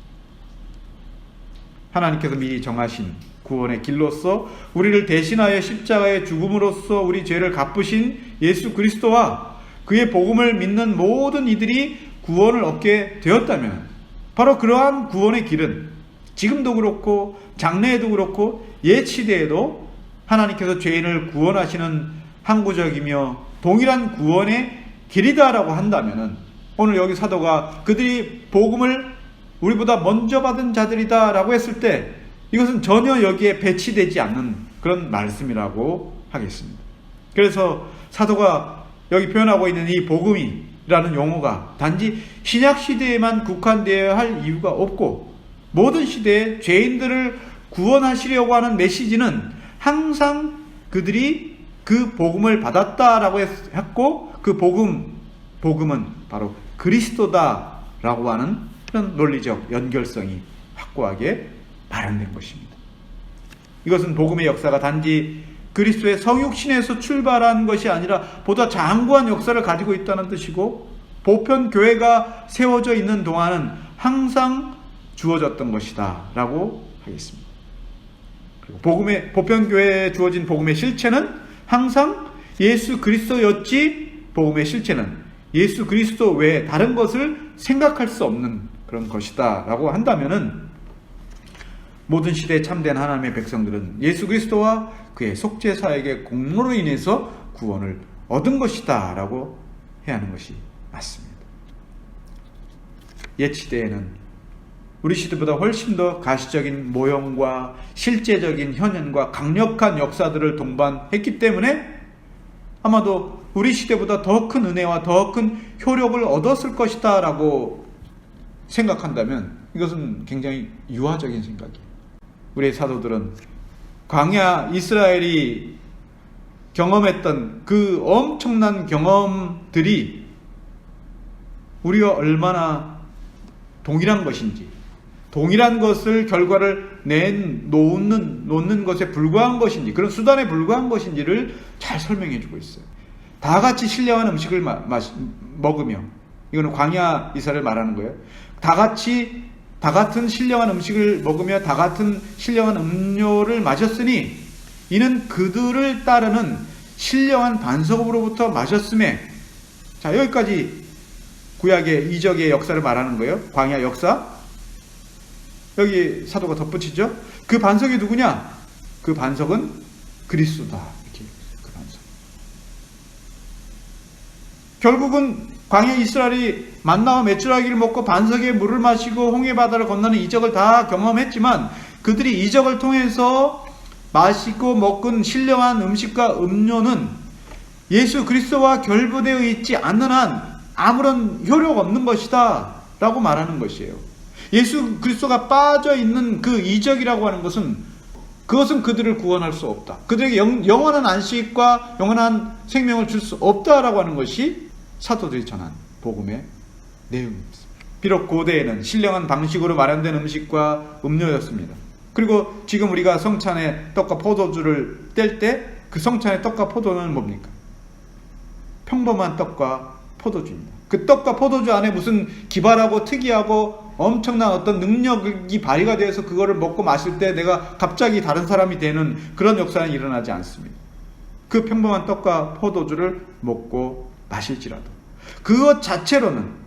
A: 하나님께서 미리 정하신 구원의 길로서 우리를 대신하여 십자가의 죽음으로써 우리 죄를 갚으신 예수 그리스도와 그의 복음을 믿는 모든 이들이 구원을 얻게 되었다면, 바로 그러한 구원의 길은 지금도 그렇고 장래에도 그렇고 옛 시대에도 하나님께서 죄인을 구원하시는 항구적이며 동일한 구원의 길이다라고 한다면, 오늘 여기 사도가 그들이 복음을 우리보다 먼저 받은 자들이다라고 했을 때 이것은 전혀 여기에 배치되지 않는 그런 말씀이라고 하겠습니다. 그래서 사도가 여기 표현하고 있는 이 복음이라는 용어가 단지 신약 시대에만 국한되어야 할 이유가 없고, 모든 시대에 죄인들을 구원하시려고 하는 메시지는 항상 그들이 그 복음을 받았다라고 했고, 그 복음은 바로 그리스도다라고 하는 그런 논리적 연결성이 확고하게 마련된 것입니다. 이것은 복음의 역사가 단지 그리스도의 성육신에서 출발한 것이 아니라 보다 장구한 역사를 가지고 있다는 뜻이고, 보편 교회가 세워져 있는 동안은 항상 주어졌던 것이다 라고 하겠습니다. 그리고 보편 교회에 주어진 복음의 실체는 항상 예수 그리스도였지, 복음의 실체는 예수 그리스도 외에 다른 것을 생각할 수 없는 그런 것이다 라고 한다면은, 모든 시대에 참된 하나님의 백성들은 예수 그리스도와 그의 속죄사역의 공로로 인해서 구원을 얻은 것이다 라고 해야 하는 것이 맞습니다. 옛 시대에는 우리 시대보다 훨씬 더 가시적인 모형과 실제적인 현현과 강력한 역사들을 동반했기 때문에 아마도 우리 시대보다 더 큰 은혜와 더 큰 효력을 얻었을 것이다 라고 생각한다면 이것은 굉장히 유화적인 생각이에요. 우리의 사도들은 광야 이스라엘이 경험했던 그 엄청난 경험들이 우리와 얼마나 동일한 것인지, 동일한 것을 결과를 놓는 것에 불과한 것인지, 그런 수단에 불과한 것인지를 잘 설명해 주고 있어요. 다 같이 신령한 음식을 먹으며, 이거는 광야 이스라엘 말하는 거예요. 다 같은 신령한 음식을 먹으며 다 같은 신령한 음료를 마셨으니 이는 그들을 따르는 신령한 반석으로부터 마셨음에. 자, 여기까지 구약의 이적의 역사를 말하는 거예요. 광야 역사. 여기 사도가 덧붙이죠. 그 반석이 누구냐? 그 반석은 그리스도다. 이렇게 그 반석. 결국은 광야 이스라엘이 만나와 메추라기를 먹고 반석의 물을 마시고 홍해 바다를 건너는 이적을 다 경험했지만 그들이 이적을 통해서 마시고 먹은 신령한 음식과 음료는 예수 그리스도와 결부되어 있지 않는 한 아무런 효력 없는 것이다 라고 말하는 것이에요. 예수 그리스도가 빠져 있는 그 이적이라고 하는 것은 그것은 그들을 구원할 수 없다. 그들에게 영원한 안식과 영원한 생명을 줄 수 없다라고 하는 것이 사도들이 전한 복음의 내용입니다. 비록 고대에는 신령한 방식으로 마련된 음식과 음료였습니다. 그리고 지금 우리가 성찬에 떡과 포도주를 뗄 때 그 성찬의 떡과 포도는 뭡니까? 평범한 떡과 포도주입니다. 그 떡과 포도주 안에 무슨 기발하고 특이하고 엄청난 어떤 능력이 발휘가 되어서 그거를 먹고 마실 때 내가 갑자기 다른 사람이 되는 그런 역사는 일어나지 않습니다. 그 평범한 떡과 포도주를 먹고 마실지라도 그것 자체로는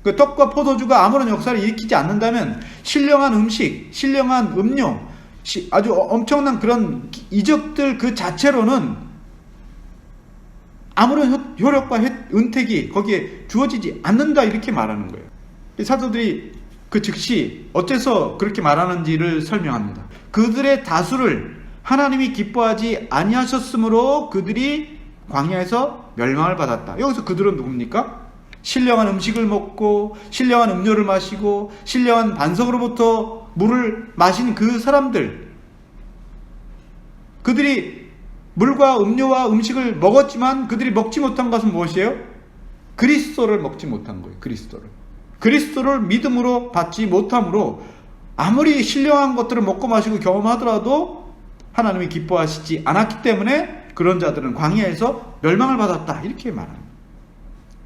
A: 그 떡과 포도주가 아무런 역사를 일으키지 않는다면 신령한 음식, 신령한 음료, 아주 엄청난 그런 이적들 그 자체로는 아무런 효력과 은택이 거기에 주어지지 않는다 이렇게 말하는 거예요. 사도들이 그 즉시 어째서 그렇게 말하는지를 설명합니다. 그들의 다수를 하나님이 기뻐하지 아니하셨으므로 그들이 광야에서 멸망을 받았다. 여기서 그들은 누굽니까? 신령한 음식을 먹고 신령한 음료를 마시고 신령한 반석으로부터 물을 마신 그 사람들, 그들이 물과 음료와 음식을 먹었지만 그들이 먹지 못한 것은 무엇이에요? 그리스도를 먹지 못한 거예요. 그리스도를 믿음으로 받지 못함으로 아무리 신령한 것들을 먹고 마시고 경험하더라도 하나님이 기뻐하시지 않았기 때문에 그런 자들은 광야에서 멸망을 받았다 이렇게 말합니다.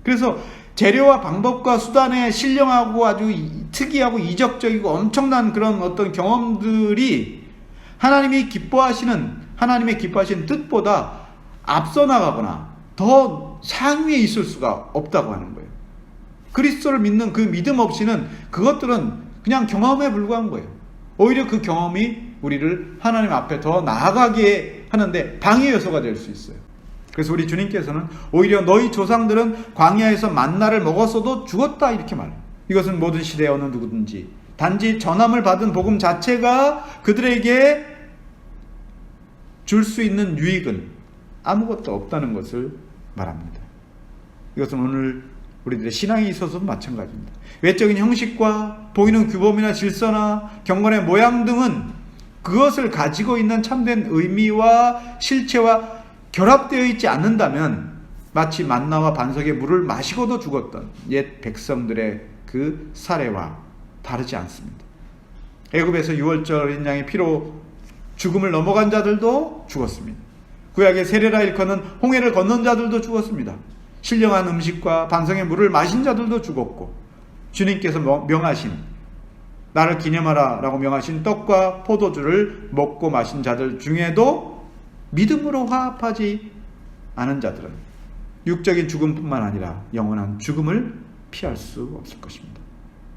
A: 그래서 재료와 방법과 수단에 신령하고 아주 특이하고 이적적이고 엄청난 그런 어떤 경험들이 하나님의 기뻐하시는 뜻보다 앞서 나가거나 더 상위에 있을 수가 없다고 하는 거예요. 그리스도를 믿는 그 믿음 없이는 그것들은 그냥 경험에 불과한 거예요. 오히려 그 경험이 우리를 하나님 앞에 더 나아가게 하는데 방해 요소가 될 수 있어요. 그래서 우리 주님께서는 오히려 너희 조상들은 광야에서 만나를 먹었어도 죽었다 이렇게 말해요. 이것은 모든 시대에 어느 누구든지 단지 전함을 받은 복음 자체가 그들에게 줄 수 있는 유익은 아무것도 없다는 것을 말합니다. 이것은 오늘 우리들의 신앙에 있어서도 마찬가지입니다. 외적인 형식과 보이는 규범이나 질서나 경건의 모양 등은 그것을 가지고 있는 참된 의미와 실체와 결합되어 있지 않는다면 마치 만나와 반석의 물을 마시고도 죽었던 옛 백성들의 그 사례와 다르지 않습니다. 애굽에서 유월절 양의 피로 죽음을 넘어간 자들도 죽었습니다. 구약의 세례라 일컫는 홍해를 건넌 자들도 죽었습니다. 신령한 음식과 반석의 물을 마신 자들도 죽었고 주님께서 명하신 나를 기념하라 라고 명하신 떡과 포도주를 먹고 마신 자들 중에도 믿음으로 화합하지 않은 자들은 육적인 죽음뿐만 아니라 영원한 죽음을 피할 수 없을 것입니다.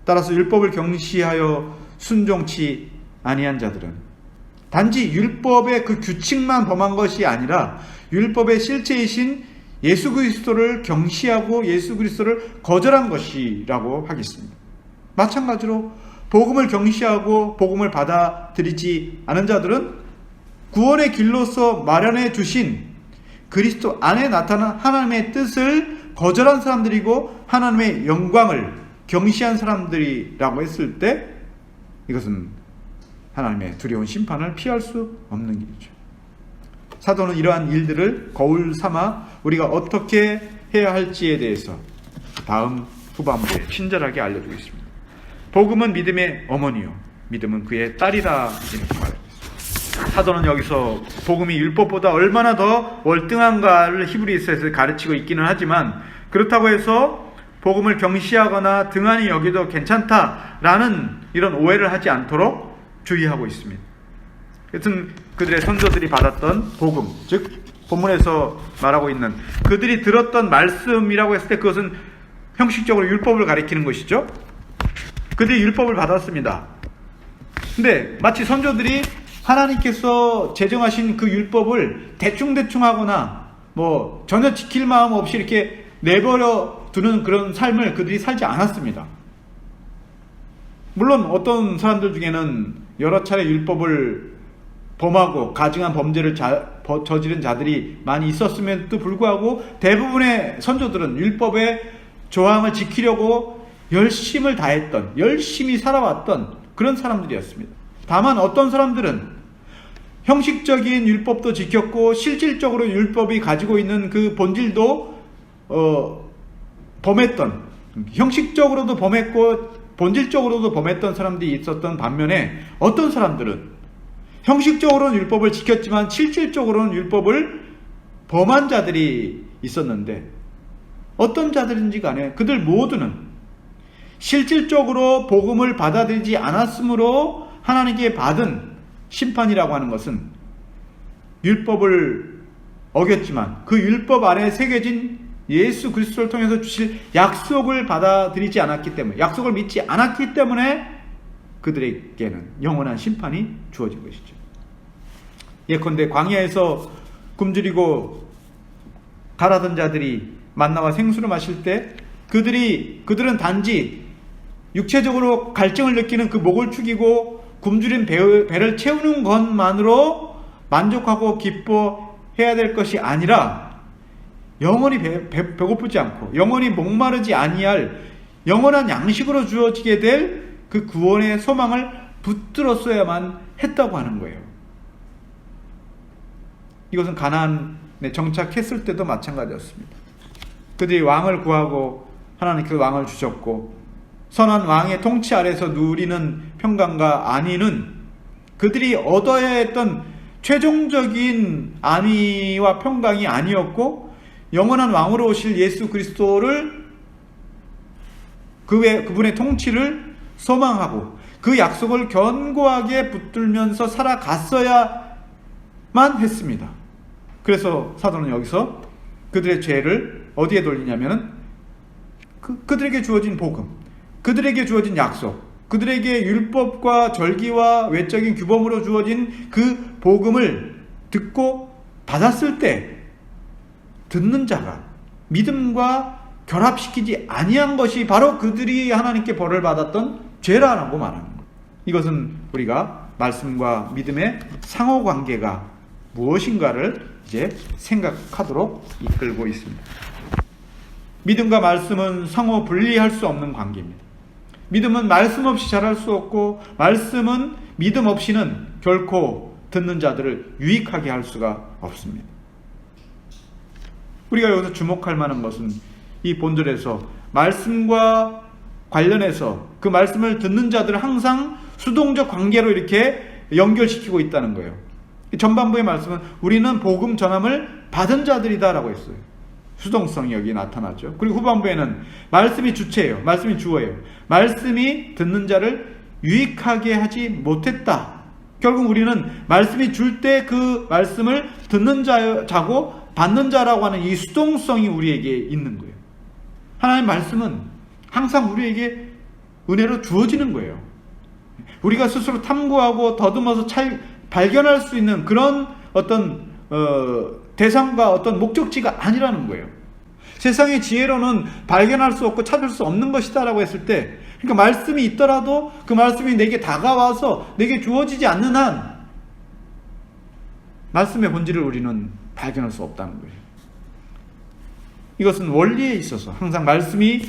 A: 따라서 율법을 경시하여 순종치 아니한 자들은 단지 율법의 그 규칙만 범한 것이 아니라 율법의 실체이신 예수 그리스도를 경시하고 예수 그리스도를 거절한 것이라고 하겠습니다. 마찬가지로 복음을 경시하고 복음을 받아들이지 않은 자들은 구원의 길로서 마련해 주신 그리스도 안에 나타난 하나님의 뜻을 거절한 사람들이고 하나님의 영광을 경시한 사람들이라고 했을 때 이것은 하나님의 두려운 심판을 피할 수 없는 일이죠. 사도는 이러한 일들을 거울 삼아 우리가 어떻게 해야 할지에 대해서 다음 후반부에 친절하게 알려주고 있습니다. 복음은 믿음의 어머니요 믿음은 그의 딸이라 이렇게 말합니다. 사도는 여기서 복음이 율법보다 얼마나 더 월등한가를 히브리서에서 가르치고 있기는 하지만 그렇다고 해서 복음을 경시하거나 등한히 여기도 괜찮다라는 이런 오해를 하지 않도록 주의하고 있습니다. 여튼 그들의 선조들이 받았던 복음, 즉 본문에서 말하고 있는 그들이 들었던 말씀이라고 했을 때 그것은 형식적으로 율법을 가리키는 것이죠. 그들이 율법을 받았습니다. 근데 마치 선조들이 하나님께서 제정하신 그 율법을 대충대충 하거나 뭐 전혀 지킬 마음 없이 이렇게 내버려 두는 그런 삶을 그들이 살지 않았습니다. 물론 어떤 사람들 중에는 여러 차례 율법을 범하고 가증한 범죄를 저지른 자들이 많이 있었음에도 불구하고 대부분의 선조들은 율법의 조항을 지키려고 열심을 다했던, 열심히 살아왔던 그런 사람들이었습니다. 다만 어떤 사람들은 형식적인 율법도 지켰고 실질적으로 율법이 가지고 있는 그 본질도 범했던, 형식적으로도 범했고 본질적으로도 범했던 사람들이 있었던 반면에 어떤 사람들은 형식적으로는 율법을 지켰지만 실질적으로는 율법을 범한 자들이 있었는데, 어떤 자들인지 간에 그들 모두는 실질적으로 복음을 받아들이지 않았으므로 하나님께 받은 심판이라고 하는 것은 율법을 어겼지만 그 율법 안에 새겨진 예수 그리스도를 통해서 주실 약속을 받아들이지 않았기 때문에, 약속을 믿지 않았기 때문에 그들에게는 영원한 심판이 주어진 것이죠. 예컨대 광야에서 굶주리고 가라던 자들이 만나와 생수를 마실 때 그들은 단지 육체적으로 갈증을 느끼는 그 목을 축이고 굶주린 배를 채우는 것만으로 만족하고 기뻐해야 될 것이 아니라 영원히 배고프지 않고 영원히 목마르지 아니할 영원한 양식으로 주어지게 될 그 구원의 소망을 붙들었어야만 했다고 하는 거예요. 이것은 가나안에 정착했을 때도 마찬가지였습니다. 그들이 왕을 구하고 하나님께서 왕을 주셨고 선한 왕의 통치 아래서 누리는 평강과 안위는 그들이 얻어야 했던 최종적인 안위와 평강이 아니었고, 영원한 왕으로 오실 예수 그리스도를 그분의 통치를 소망하고 그 약속을 견고하게 붙들면서 살아갔어야만 했습니다. 그래서 사도는 여기서 그들의 죄를 어디에 돌리냐면은 그들에게 주어진 복음, 그들에게 주어진 약속, 그들에게 율법과 절기와 외적인 규범으로 주어진 그 복음을 듣고 받았을 때 듣는 자가 믿음과 결합시키지 아니한 것이 바로 그들이 하나님께 벌을 받았던 죄라고 말하는 거예요. 이것은 우리가 말씀과 믿음의 상호관계가 무엇인가를 이제 생각하도록 이끌고 있습니다. 믿음과 말씀은 상호 분리할 수 없는 관계입니다. 믿음은 말씀 없이 자랄 수 없고, 말씀은 믿음 없이는 결코 듣는 자들을 유익하게 할 수가 없습니다. 우리가 여기서 주목할 만한 것은 이 본절에서 말씀과 관련해서 그 말씀을 듣는 자들을 항상 수동적 관계로 이렇게 연결시키고 있다는 거예요. 전반부의 말씀은 우리는 복음 전함을 받은 자들이다 라고 했어요. 수동성이 여기 나타나죠. 그리고 후반부에는 말씀이 주체예요. 말씀이 주어예요. 말씀이 듣는 자를 유익하게 하지 못했다. 결국 우리는 말씀이 줄 때 그 말씀을 듣는 자고 받는 자라고 하는 이 수동성이 우리에게 있는 거예요. 하나님의 말씀은 항상 우리에게 은혜로 주어지는 거예요. 우리가 스스로 탐구하고 더듬어서 발견할 수 있는 그런 어떤 대상과 어떤 목적지가 아니라는 거예요. 세상의 지혜로는 발견할 수 없고 찾을 수 없는 것이다 라고 했을 때, 그러니까 말씀이 있더라도 그 말씀이 내게 다가와서 내게 주어지지 않는 한 말씀의 본질을 우리는 발견할 수 없다는 거예요. 이것은 원리에 있어서 항상 말씀이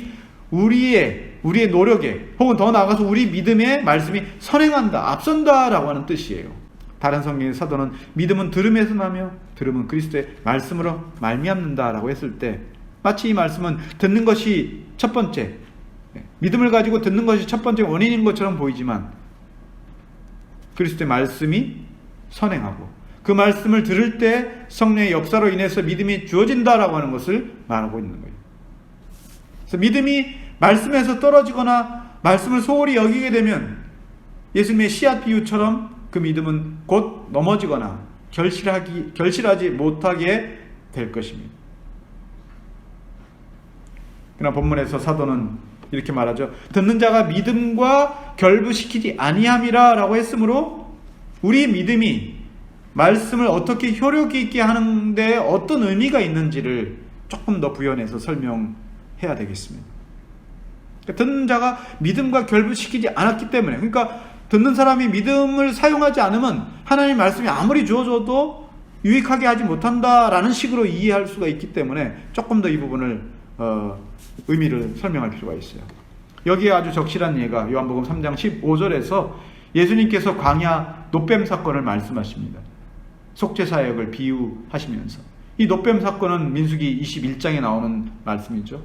A: 우리의 노력에, 혹은 더 나아가서 우리 믿음에 말씀이 선행한다, 앞선다 라고 하는 뜻이에요. 다른 성경의 사도는 믿음은 들음에서 나며 들음은 그리스도의 말씀으로 말미암는다 라고 했을 때, 마치 이 말씀은 듣는 것이 첫 번째, 믿음을 가지고 듣는 것이 첫 번째 원인인 것처럼 보이지만, 그리스도의 말씀이 선행하고 그 말씀을 들을 때 성령의 역사로 인해서 믿음이 주어진다라고 하는 것을 말하고 있는 거예요. 그래서 믿음이 말씀에서 떨어지거나 말씀을 소홀히 여기게 되면 예수님의 씨앗 비유처럼 그 믿음은 곧 넘어지거나 결실하지 못하게 될 것입니다. 그러나 본문에서 사도는 이렇게 말하죠. 듣는 자가 믿음과 결부시키지 아니함이라 라고 했으므로 우리 믿음이 말씀을 어떻게 효력 있게 하는데 어떤 의미가 있는지를 조금 더 부연해서 설명해야 되겠습니다. 듣는 자가 믿음과 결부시키지 않았기 때문에, 그러니까 듣는 사람이 믿음을 사용하지 않으면 하나님 말씀이 아무리 주어져도 유익하게 하지 못한다라는 식으로 이해할 수가 있기 때문에 조금 더 이 부분을 의미를 설명할 필요가 있어요. 여기에 아주 적실한 예가 요한복음 3장 15절에서 예수님께서 광야 노뱀 사건을 말씀하십니다. 속죄사역을 비유하시면서, 이 노뱀 사건은 민수기 21장에 나오는 말씀이죠.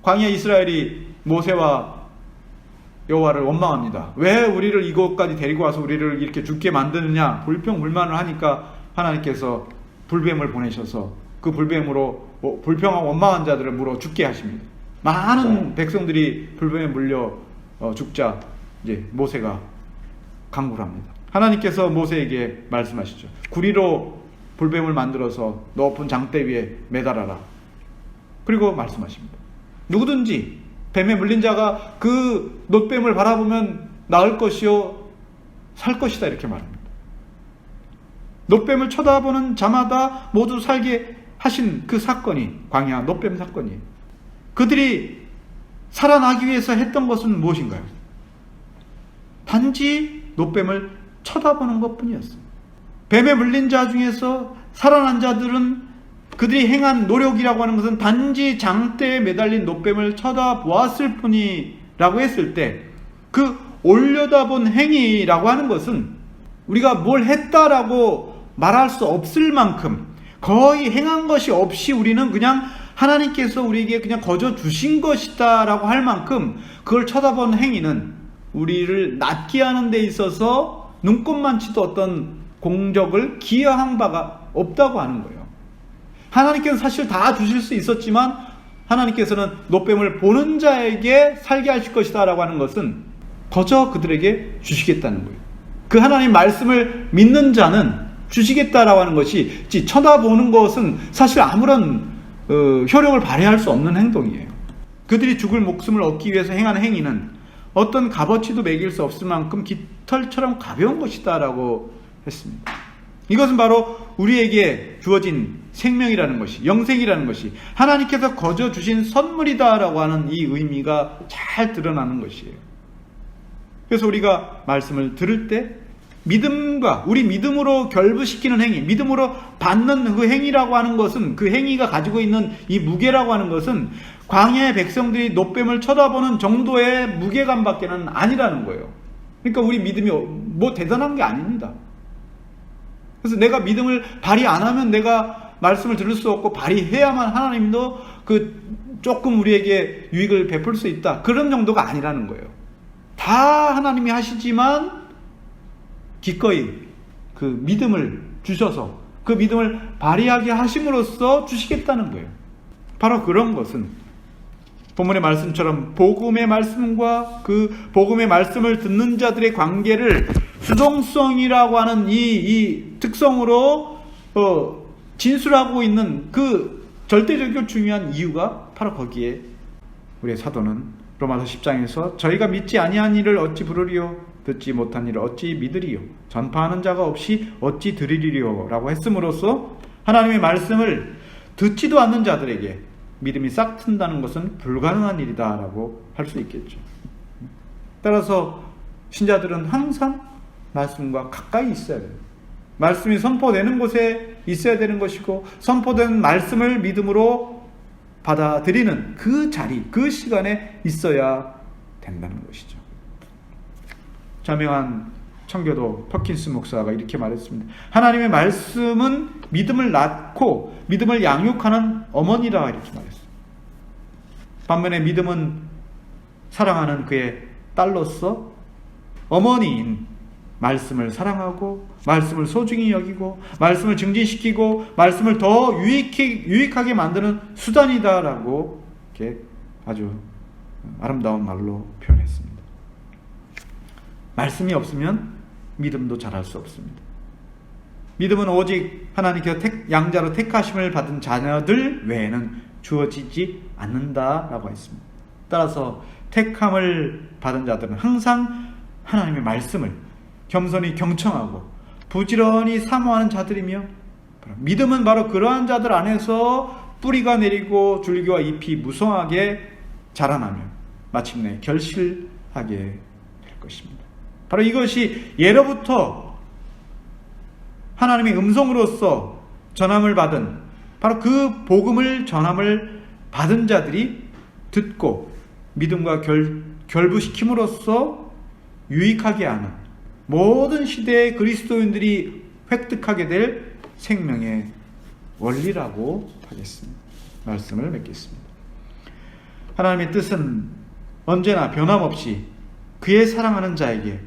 A: 광야 이스라엘이 모세와 여호와를 원망합니다. 왜 우리를 이곳까지 데리고 와서 우리를 이렇게 죽게 만드느냐 불평불만을 하니까 하나님께서 불뱀을 보내셔서 그 불뱀으로 불평하고 원망한 자들을 물어 죽게 하십니다. 많은 백성들이 불뱀에 물려 죽자 이제 모세가 강구를 합니다. 하나님께서 모세에게 말씀하시죠. 구리로 불뱀을 만들어서 높은 장대 위에 매달아라. 그리고 말씀하십니다. 누구든지 뱀에 물린 자가 그 놋뱀을 바라보면 나을 것이요 살 것이다, 이렇게 말합니다. 놋뱀을 쳐다보는 자마다 모두 살게 하신 그 사건이 광야 놋뱀 사건이에요. 그들이 살아나기 위해서 했던 것은 무엇인가요? 단지 놋뱀을 쳐다보는 것뿐이었어요. 뱀에 물린 자 중에서 살아난 자들은 그들이 행한 노력이라고 하는 것은 단지 장대에 매달린 놋뱀을 쳐다보았을 뿐이라고 했을 때, 그 올려다본 행위라고 하는 것은 우리가 뭘 했다라고 말할 수 없을 만큼 거의 행한 것이 없이 우리는 그냥 하나님께서 우리에게 그냥 거저 주신 것이다 라고 할 만큼 그걸 쳐다본 행위는 우리를 낫게 하는 데 있어서 눈꼽만치도 어떤 공적을 기여한 바가 없다고 하는 거예요. 하나님께서 사실 다 주실 수 있었지만 하나님께서는 놋뱀을 보는 자에게 살게 하실 것이다 라고 하는 것은 거저 그들에게 주시겠다는 거예요. 그 하나님 말씀을 믿는 자는 주시겠다라고 하는 것이, 쳐다보는 것은 사실 아무런 효력을 발휘할 수 없는 행동이에요. 그들이 죽을 목숨을 얻기 위해서 행하는 행위는 어떤 값어치도 매길 수 없을 만큼 깃털처럼 가벼운 것이다 라고 했습니다. 이것은 바로 우리에게 주어진 생명이라는 것이, 영생이라는 것이 하나님께서 거저 주신 선물이다 라고 하는 이 의미가 잘 드러나는 것이에요. 그래서 우리가 말씀을 들을 때 믿음과 우리 믿음으로 결부시키는 행위, 믿음으로 받는 그 행위라고 하는 것은, 그 행위가 가지고 있는 이 무게라고 하는 것은 광야의 백성들이 놋뱀을 쳐다보는 정도의 무게감밖에는 아니라는 거예요. 그러니까 우리 믿음이 뭐 대단한 게 아닙니다. 그래서 내가 믿음을 발휘 안 하면 내가 말씀을 들을 수 없고 발휘해야만 하나님도 그 조금 우리에게 유익을 베풀 수 있다, 그런 정도가 아니라는 거예요. 다 하나님이 하시지만 기꺼이 그 믿음을 주셔서 그 믿음을 발휘하게 하심으로써 주시겠다는 거예요. 바로 그런 것은 본문의 말씀처럼 복음의 말씀과 그 복음의 말씀을 듣는 자들의 관계를 수동성이라고 하는 이 특성으로 진술하고 있는 그 절대적이고 중요한 이유가 바로 거기에 우리의 사도는 로마서 10장에서 저희가 믿지 아니한 일을 어찌 부르리요, 듣지 못한 일을 어찌 믿으리요, 전파하는 자가 없이 어찌 들으리요 라고 했음으로써 하나님의 말씀을 듣지도 않는 자들에게 믿음이 싹 튼다는 것은 불가능한 일이다 라고 할 수 있겠죠. 따라서 신자들은 항상 말씀과 가까이 있어야 돼요. 말씀이 선포되는 곳에 있어야 되는 것이고, 선포된 말씀을 믿음으로 받아들이는 그 자리, 그 시간에 있어야 된다는 것이죠. 자명한 청교도 퍼킨스 목사가 이렇게 말했습니다. 하나님의 말씀은 믿음을 낳고 믿음을 양육하는 어머니라, 이렇게 말했습니다. 반면에 믿음은 사랑하는 그의 딸로서 어머니인 말씀을 사랑하고 말씀을 소중히 여기고 말씀을 증진시키고 말씀을 더 유익하게 만드는 수단이다라고 이렇게 아주 아름다운 말로 표현했습니다. 말씀이 없으면 믿음도 잘할 수 없습니다. 믿음은 오직 하나님께서 양자로 택하심을 받은 자녀들 외에는 주어지지 않는다라고 했습니다. 따라서 택함을 받은 자들은 항상 하나님의 말씀을 겸손히 경청하고 부지런히 사모하는 자들이며, 믿음은 바로 그러한 자들 안에서 뿌리가 내리고 줄기와 잎이 무성하게 자라나며 마침내 결실하게 될 것입니다. 바로 이것이 예로부터 하나님의 음성으로서 전함을 받은, 바로 그 복음을 전함을 받은 자들이 듣고 믿음과 결부시킴으로써 유익하게 하는, 모든 시대의 그리스도인들이 획득하게 될 생명의 원리라고 하겠습니다. 말씀을 맺겠습니다. 하나님의 뜻은 언제나 변함없이 그의 사랑하는 자에게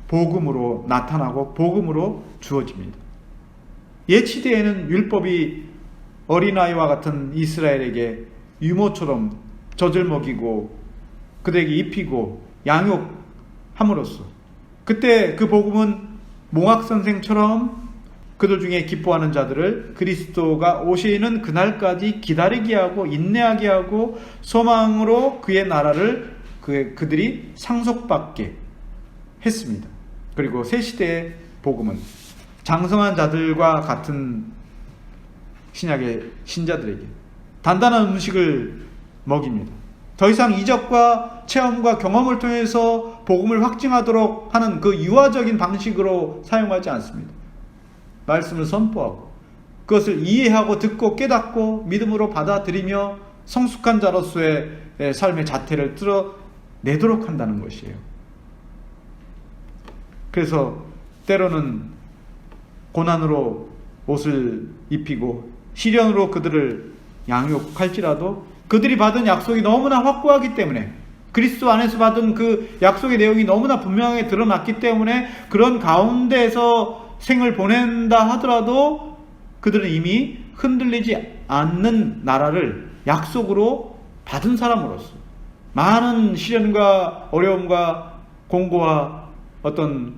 A: 복음으로 나타나고 복음으로 주어집니다. 옛시대에는 율법이 어린아이와 같은 이스라엘에게 유모처럼 젖을 먹이고 그들에게 입히고 양육함으로써 그때 그 복음은 몽학선생처럼 그들 중에 기뻐하는 자들을 그리스도가 오시는 그날까지 기다리게 하고 인내하게 하고 소망으로 그의 나라를 그들이 상속받게 했습니다. 그리고 새 시대의 복음은 장성한 자들과 같은 신약의 신자들에게 단단한 음식을 먹입니다. 더 이상 이적과 체험과 경험을 통해서 복음을 확증하도록 하는 그 유아적인 방식으로 사용하지 않습니다. 말씀을 선포하고 그것을 이해하고 듣고 깨닫고 믿음으로 받아들이며 성숙한 자로서의 삶의 자태를 드러내도록 한다는 것이에요. 그래서 때로는 고난으로 옷을 입히고 시련으로 그들을 양육할지라도 그들이 받은 약속이 너무나 확고하기 때문에, 그리스도 안에서 받은 그 약속의 내용이 너무나 분명하게 드러났기 때문에 그런 가운데에서 생을 보낸다 하더라도 그들은 이미 흔들리지 않는 나라를 약속으로 받은 사람으로서 많은 시련과 어려움과 공고와 어떤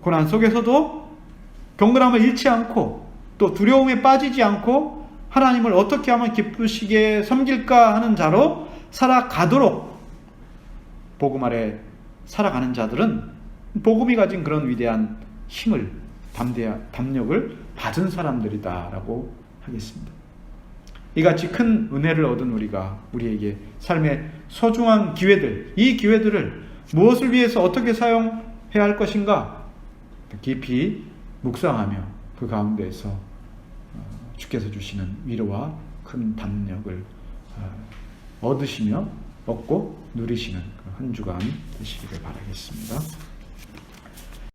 A: 고난 속에서도 경건함을 잃지 않고 또 두려움에 빠지지 않고 하나님을 어떻게 하면 기쁘시게 섬길까 하는 자로 살아가도록 복음 아래 살아가는 자들은 복음이 가진 그런 위대한 힘을, 담력을 받은 사람들이다라고 하겠습니다. 이같이 큰 은혜를 얻은 우리에게 삶의 소중한 기회들, 이 기회들을 무엇을 위해서 어떻게 사용해야 할 것인가 깊이 묵상하며 그 가운데에서 주께서 주시는 위로와 큰 담력을 얻고 누리시는 한 주간 되시기를 바라겠습니다.